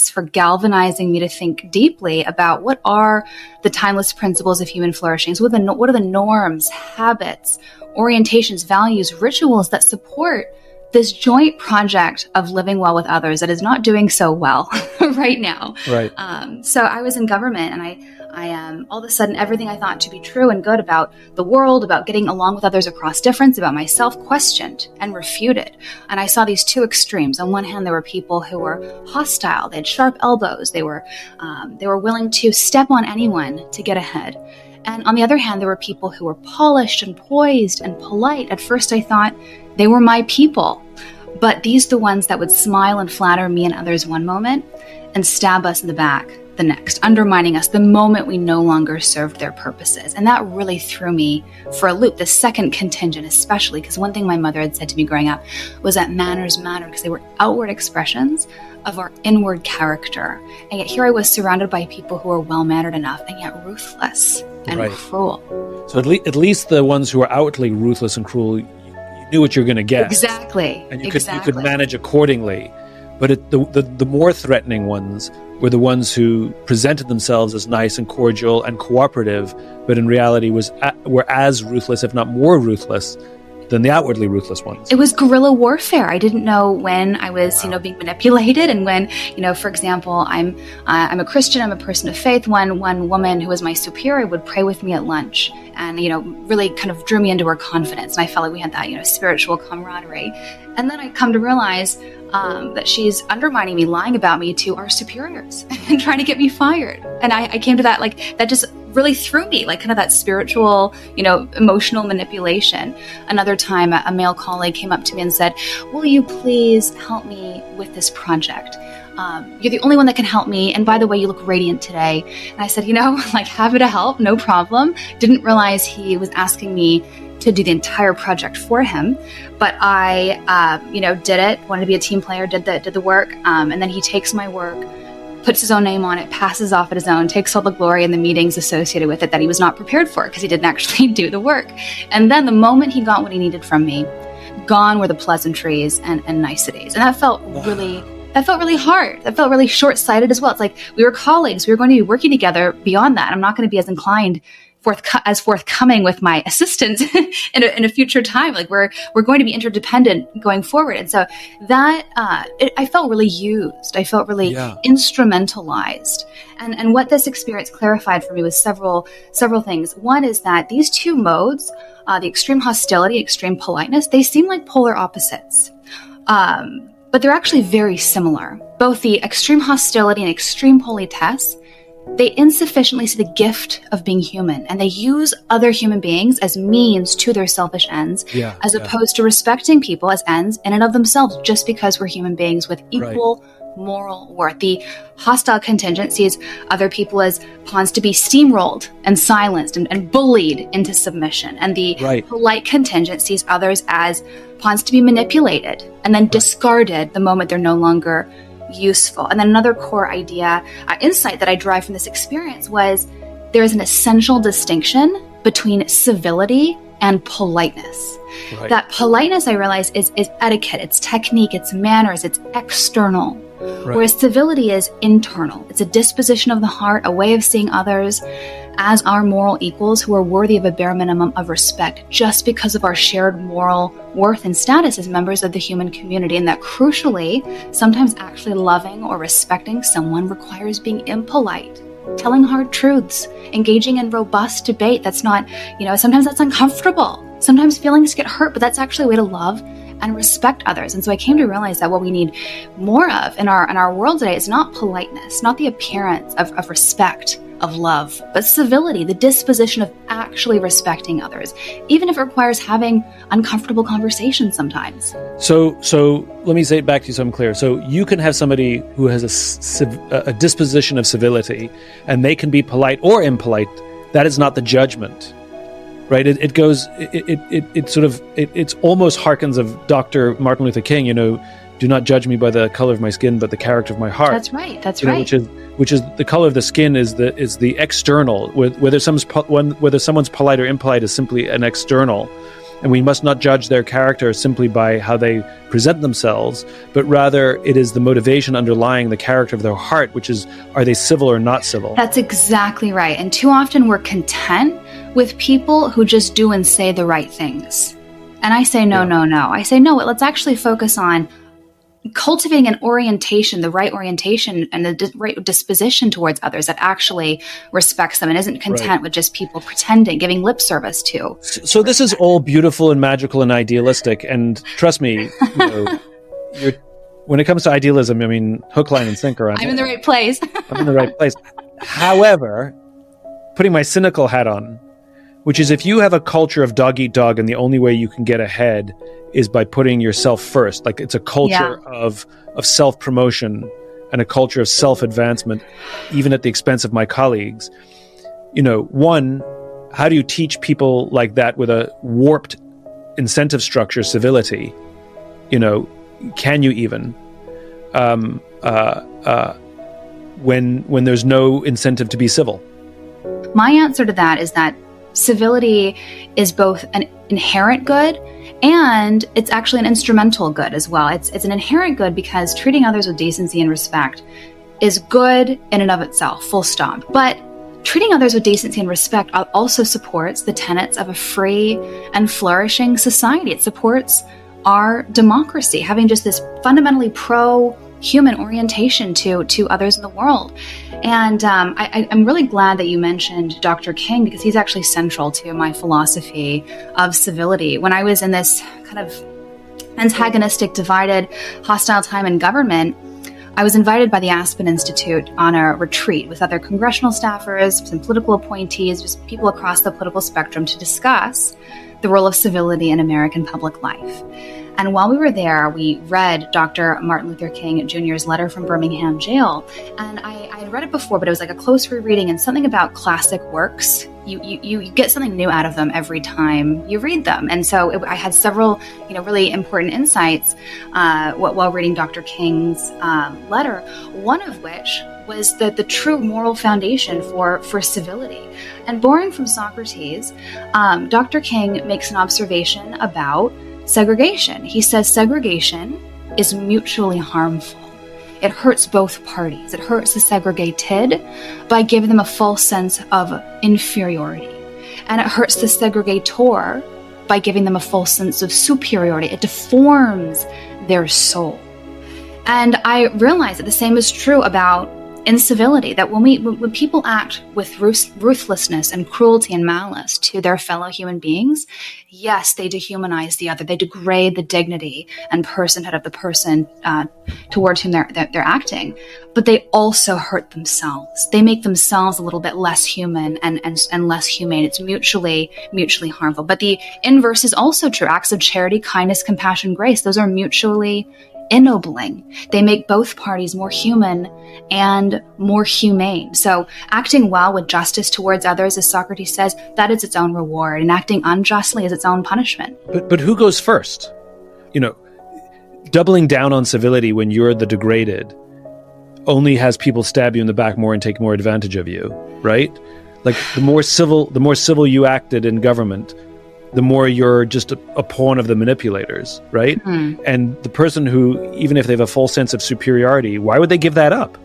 for galvanizing me to think deeply about what are the timeless principles of human flourishing. So what are the norms, habits, orientations, values, rituals that support this joint project of living well with others that is not doing so well right now. Right. So I was in government, and I all of a sudden, everything I thought to be true and good about the world, about getting along with others across difference, about myself, questioned and refuted. And I saw these two extremes. On one hand, there were people who were hostile. They had sharp elbows. They were willing to step on anyone to get ahead. And on the other hand, there were people who were polished and poised and polite. At first, I thought they were my people. But these are the ones that would smile and flatter me and others one moment and stab us in the back the next, undermining us the moment we no longer served their purposes. And that really threw me for a loop, the second contingent especially, because one thing my mother had said to me growing up was that manners matter because they were outward expressions of our inward character. And yet here I was surrounded by people who were well-mannered enough and yet ruthless and cruel. So at least the ones who are outwardly ruthless and cruel, you knew what you were going to get. Exactly. And you could manage accordingly. But the more threatening ones were the ones who presented themselves as nice and cordial and cooperative, but in reality were as ruthless, if not more ruthless, than the outwardly ruthless ones. It was guerrilla warfare. I didn't know when I was, being manipulated, and when, for example, I'm a Christian, I'm a person of faith. One woman who was my superior would pray with me at lunch, and really kind of drew me into her confidence, and I felt like we had that spiritual camaraderie. And then I come to realize that she's undermining me, lying about me to our superiors, and trying to get me fired. And I came to that, that just really threw me, kind of that spiritual, emotional manipulation. Another time, a male colleague came up to me and said, "Will you please help me with this project? You're the only one that can help me. And by the way, you look radiant today." And I said, happy to help, no problem. Didn't realize he was asking me to do the entire project for him. But I, did it, wanted to be a team player, did the work. And then he takes my work, puts his own name on it, passes off at his own, takes all the glory and the meetings associated with it that he was not prepared for because he didn't actually do the work. And then the moment he got what he needed from me, gone were the pleasantries and niceties. And that felt really hard. That felt really short-sighted as well. It's like we were colleagues. We were going to be working together beyond that. I'm not going to be as inclined as forthcoming with my assistant in a future time. We're going to be interdependent going forward. And so that I felt really used. I felt really instrumentalized. And what this experience clarified for me was several things. One is that these two modes, the extreme hostility, extreme politeness, they seem like polar opposites. But they're actually very similar. Both the extreme hostility and extreme politesse, they insufficiently see the gift of being human, and they use other human beings as means to their selfish ends, as opposed to respecting people as ends in and of themselves, just because we're human beings with equal moral worth. The hostile contingent sees other people as pawns to be steamrolled and silenced and bullied into submission. And the polite contingent sees others as pawns to be manipulated and then discarded the moment they're no longer useful. And then another core idea, insight that I derive from this experience was there is an essential distinction between civility and politeness. That politeness, I realize, is etiquette, it's technique, it's manners, it's external. Whereas civility is internal. It's a disposition of the heart, a way of seeing others as our moral equals who are worthy of a bare minimum of respect just because of our shared moral worth and status as members of the human community. And that crucially, sometimes actually loving or respecting someone requires being impolite, telling hard truths, engaging in robust debate. That's not, sometimes that's uncomfortable. Sometimes feelings get hurt, but that's actually a way to love and respect others. And so I came to realize that what we need more of in our world today is not politeness, not the appearance of respect, of love, but civility, the disposition of actually respecting others, even if it requires having uncomfortable conversations sometimes. So let me say it back to you so I'm clear. So you can have somebody who has a disposition of civility, and they can be polite or impolite. That is not the judgment. Right, it almost harkens of Dr. Martin Luther King. Do not judge me by the color of my skin, but the character of my heart. That's right. That's right. Which is the color of the skin is the external. Whether someone's polite or impolite is simply an external. And we must not judge their character simply by how they present themselves, but rather it is the motivation underlying the character of their heart, which is, are they civil or not civil? That's exactly right. And too often we're content with people who just do and say the right things. And I say, no. I say, no, let's actually focus on cultivating an orientation, the right orientation and the right disposition towards others that actually respects them and isn't content with just people pretending, giving lip service to. So this is all beautiful and magical and idealistic. And trust me, when it comes to idealism, I mean, hook, line, and sinker. I'm in the right place. I'm in the right place. However, putting my cynical hat on, which is if you have a culture of dog eat dog and the only way you can get ahead is by putting yourself first, like it's a culture of self-promotion and a culture of self-advancement, even at the expense of my colleagues. One, how do you teach people like that with a warped incentive structure, civility? Can you even? When there's no incentive to be civil? My answer to that is that civility is both an inherent good and it's actually an instrumental good as well. It's an inherent good because treating others with decency and respect is good in and of itself, full stop. But treating others with decency and respect also supports the tenets of a free and flourishing society. It supports our democracy, having just this fundamentally pro-human orientation to others in the world. And I'm really glad that you mentioned Dr. King, because he's actually central to my philosophy of civility. When I was in this kind of antagonistic, divided, hostile time in government, I was invited by the Aspen Institute on a retreat with other congressional staffers, some political appointees, just people across the political spectrum to discuss the role of civility in American public life. And while we were there, we read Dr. Martin Luther King Jr.'s letter from Birmingham jail. And I had read it before, but it was like a close rereading, and something about classic works. You get something new out of them every time you read them. And so I had several, really important insights while reading Dr. King's letter, one of which was the true moral foundation for civility. And borrowing from Socrates, Dr. King makes an observation about segregation. He says segregation is mutually harmful. It hurts both parties. It hurts the segregated by giving them a false sense of inferiority. And it hurts the segregator by giving them a false sense of superiority. It deforms their soul. And I realize that the same is true about incivility, that when people act with ruthlessness and cruelty and malice to their fellow human beings, yes, they dehumanize the other. They degrade the dignity and personhood of the person towards whom they're acting. But they also hurt themselves. They make themselves a little bit less human and less humane. It's mutually harmful. But the inverse is also true. Acts of charity, kindness, compassion, grace, those are mutually ennobling. They make both parties more human and more humane. So acting well with justice towards others, as Socrates says, that is its own reward, and acting unjustly is its own punishment. But who goes first? Doubling down on civility when you're the degraded only has people stab you in the back more and take more advantage of you, right? Like the more civil you acted in government, the more you're just a pawn of the manipulators, right? Mm-hmm. And the person who, even if they have a false sense of superiority, why would they give that up?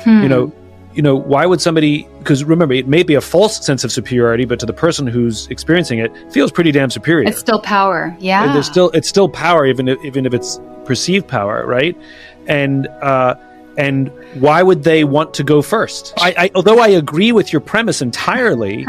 Why would somebody, because remember, it may be a false sense of superiority, but to the person who's experiencing it, feels pretty damn superior. It's still power, yeah. And it's still power, even if it's perceived power, right? And why would they want to go first? Although I agree with your premise entirely,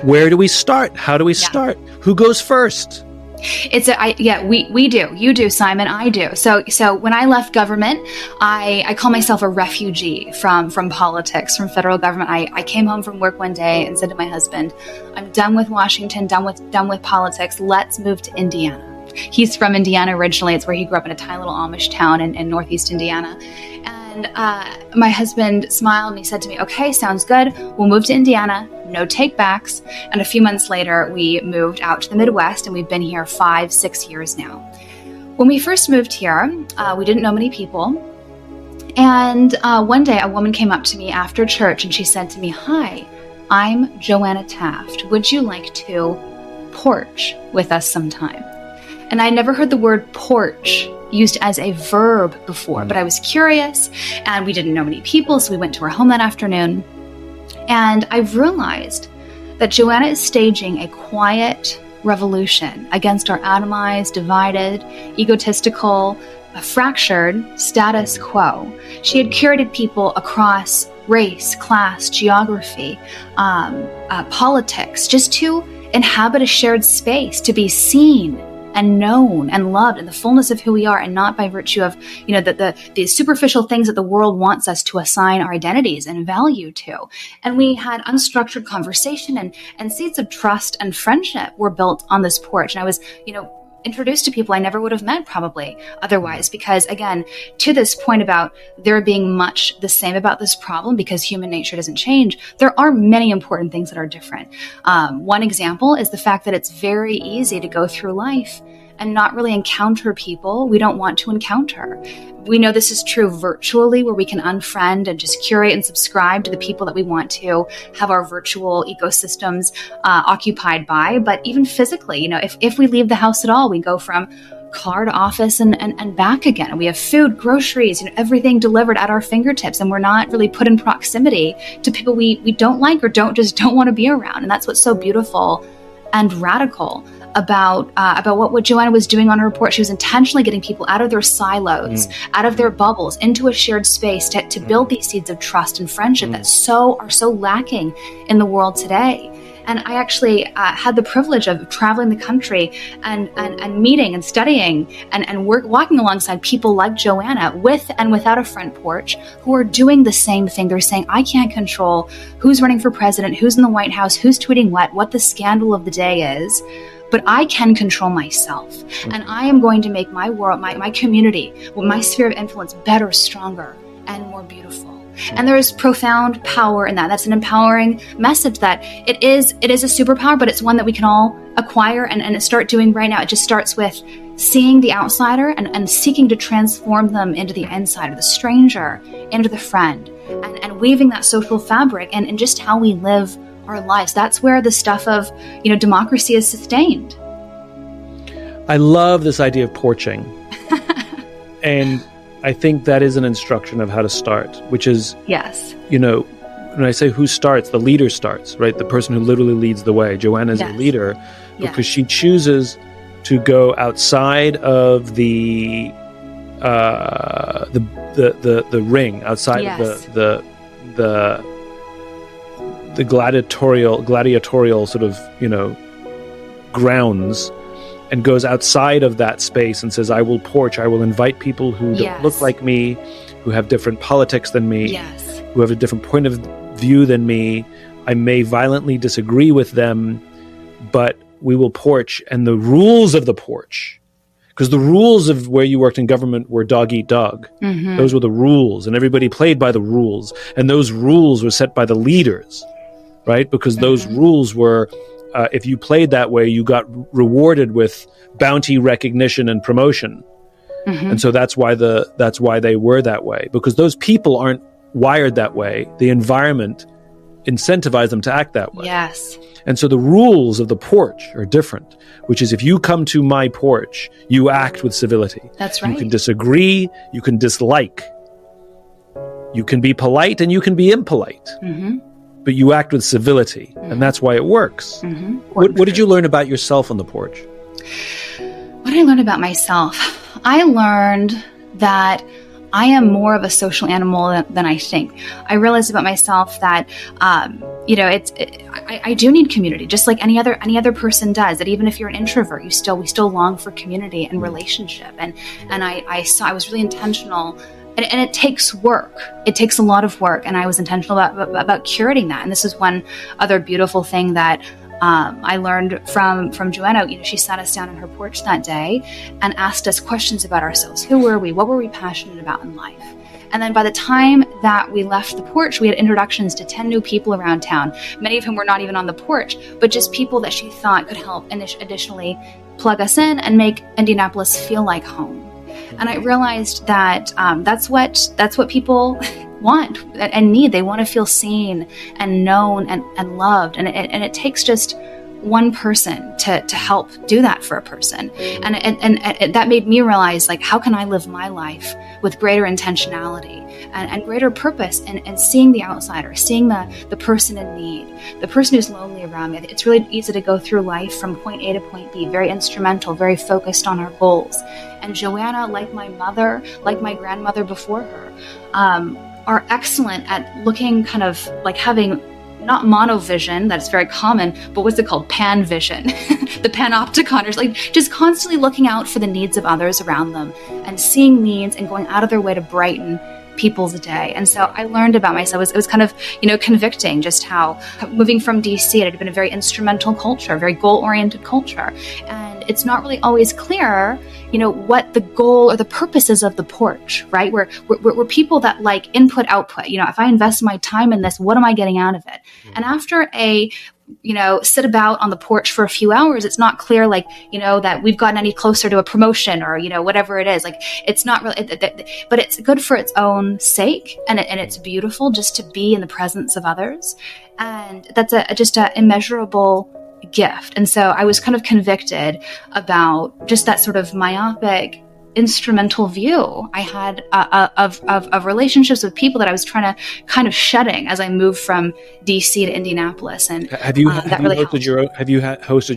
where do we start? How do we start? Who goes first? We do. You do, Simon. I do. So when I left government, I call myself a refugee from politics, from federal government. I came home from work one day and said to my husband, "I'm done with Washington, done with politics. Let's move to Indiana." He's from Indiana originally. It's where he grew up, in a tiny little Amish town in northeast Indiana. And my husband smiled and he said to me, "Okay, sounds good. We'll move to Indiana. No take-backs." And a few months later, we moved out to the Midwest, and we've been here 5-6 years now. When we first moved here, we didn't know many people. And one day, a woman came up to me after church, and she said to me, "Hi, I'm Joanna Taft. Would you like to porch with us sometime. And I never heard the word porch used as a verb before, but I was curious, and we didn't know many people, so we went to her home that afternoon. And I realized that Joanna is staging a quiet revolution against our atomized, divided, egotistical, fractured status quo. She had curated people across race, class, geography, politics, just to inhabit a shared space, to be seen and known and loved in the fullness of who we are, and not by virtue of, the superficial things that the world wants us to assign our identities and value to. And we had unstructured conversation, and seeds of trust and friendship were built on this porch. And I was, introduced to people I never would have met probably otherwise, because again, to this point about there being much the same about this problem because human nature doesn't change, there are many important things that are different. One example is the fact that it's very easy to go through life and not really encounter people we don't want to encounter. We know this is true virtually, where we can unfriend and just curate and subscribe to the people that we want to have our virtual ecosystems occupied by. But even physically, if we leave the house at all, we go from car to office and back again. And we have food, groceries, everything delivered at our fingertips, and we're not really put in proximity to people we don't like or don't want to be around. And that's what's so beautiful and radical about what Joanna was doing on her porch. She was intentionally getting people out of their silos, out of their bubbles, into a shared space to build these seeds of trust and friendship that are so lacking in the world today. And I actually had the privilege of traveling the country and meeting and studying and walking alongside people like Joanna, with and without a front porch, who are doing the same thing. They're saying, I can't control who's running for president, who's in the White House, who's tweeting what the scandal of the day is, but I can control myself. And I am going to make my world, my community, my sphere of influence better, stronger, and more beautiful. And there is profound power in that. That's an empowering message that it is a superpower, but it's one that we can all acquire and start doing right now. It just starts with seeing the outsider and seeking to transform them into the insider, the stranger, into the friend, and weaving that social fabric and just how we live our lives. That's where the stuff of, democracy is sustained. I love this idea of porching. And I think that is an instruction of how to start, which is, yes, when I say who starts, the leader starts, right? The person who literally leads the way. Joanna is a leader because she chooses to go outside of the ring, outside of the gladiatorial sort of, grounds, and goes outside of that space and says, I will porch, I will invite people who don't look like me, who have different politics than me, who have a different point of view than me. I may violently disagree with them, but we will porch. And the rules of the porch, because the rules of where you worked in government were dog eat dog. Mm-hmm. Those were the rules, and everybody played by the rules. And those rules were set by the leaders, right? Because those rules were, if you played that way, you got rewarded with bounty, recognition, and promotion. Mm-hmm. And so that's why they were that way, because those people aren't wired that way. The environment incentivized them to act that way. Yes. And so the rules of the porch are different, which is if you come to my porch, you act with civility. That's right. You can disagree, you can dislike, you can be polite, and you can be impolite. Mm-hmm. But you act with civility, and that's why it works. Mm-hmm. What did you learn about yourself on the porch? What did I learn about myself? I learned that I am more of a social animal than I think. I realized about myself that, I do need community, just like any other person does. That even if you're an introvert, we still long for community and relationship. And I was really intentional. And it takes work. It takes a lot of work. And I was intentional about curating that. And this is one other beautiful thing that I learned from Joanna. She sat us down on her porch that day and asked us questions about ourselves. Who were we? What were we passionate about in life? And then by the time that we left the porch, we had introductions to 10 new people around town, many of whom were not even on the porch, but just people that she thought could help additionally plug us in and make Indianapolis feel like home. And I realized that that's what people want and need. They want to feel seen and known and loved. And it takes just one person to help do that for a person. And that made me realize, like, how can I live my life with greater intentionality and greater purpose, and seeing the outsider, seeing the person in need, the person who's lonely around me. It's really easy to go through life from point A to point B, very instrumental, very focused on our goals. And Joanna, like my mother, like my grandmother before her, are excellent at looking, kind of like having not monovision, that's very common, but what's it called? Panvision. The panopticon, like just constantly looking out for the needs of others around them and seeing needs and going out of their way to brighten people's day. And so I learned about myself. It was kind of, convicting just how moving from DC, it had been a very instrumental culture, a very goal-oriented culture. And it's not really always clear, what the goal or the purpose is of the porch, right? We're people that like input, output. If I invest my time in this, what am I getting out of it? And after sit about on the porch for a few hours, it's not clear, that we've gotten any closer to a promotion or, whatever it is. Like, it's not really, but it's good for its own sake. And it's beautiful just to be in the presence of others. And that's just an immeasurable gift. And so I was kind of convicted about just that sort of myopic, instrumental view I had of relationships with people that I was trying to kind of shedding as I moved from DC to Indianapolis. And have you hosted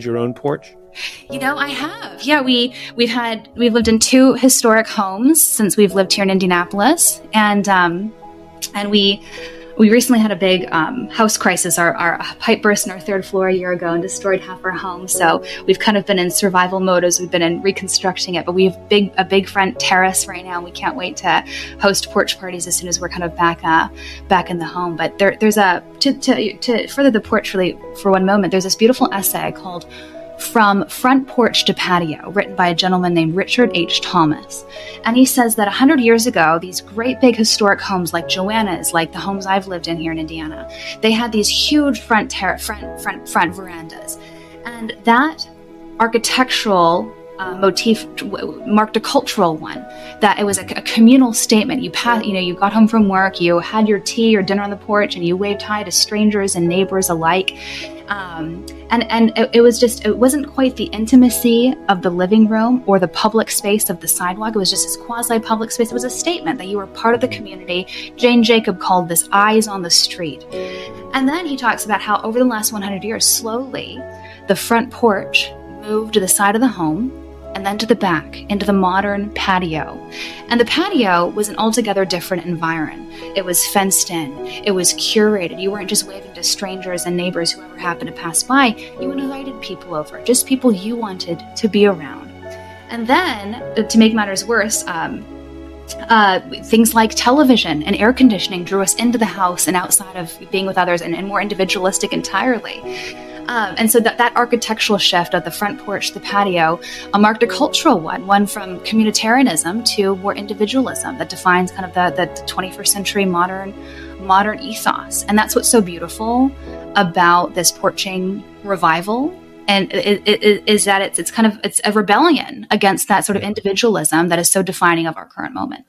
your own porch? I have. Yeah, we've lived in 2 historic homes since we've lived here in Indianapolis, and we recently had a big house crisis. Our pipe burst in our 3rd floor a year ago and destroyed half our home. So we've kind of been in survival mode as we've been in reconstructing it. But we have a big front terrace right now. And we can't wait to host porch parties as soon as we're kind of back in the home. But there's to further the porch really for one moment, there's this beautiful essay called From Front Porch to Patio, written by a gentleman named Richard H. Thomas. And he says that 100 years ago, these great big historic homes like Joanna's, like the homes I've lived in here in Indiana, they had these huge front verandas. And that architectural motif marked a cultural one, that it was a communal statement. You got home from work, you had your tea or dinner on the porch, and you waved hi to strangers and neighbors alike. And it wasn't quite the intimacy of the living room or the public space of the sidewalk. It was just this quasi-public space. It was a statement that you were part of the community. Jane Jacob called this eyes on the street. And then he talks about how over the last 100 years, slowly, the front porch moved to the side of the home and then to the back into the modern patio. And the patio was an altogether different environment. It was fenced in. It was curated. You weren't just waving to strangers and neighbors, whoever happened to pass by. You invited people over, just people you wanted to be around. And then, to make matters worse, things like television and air conditioning drew us into the house and outside of being with others, and more individualistic entirely. And so that architectural shift of the front porch to the patio marked a cultural one from communitarianism to more individualism that defines kind of the 21st century modern ethos. And that's what's so beautiful about this porching revival. And it is that it's a rebellion against that sort of individualism that is so defining of our current moment.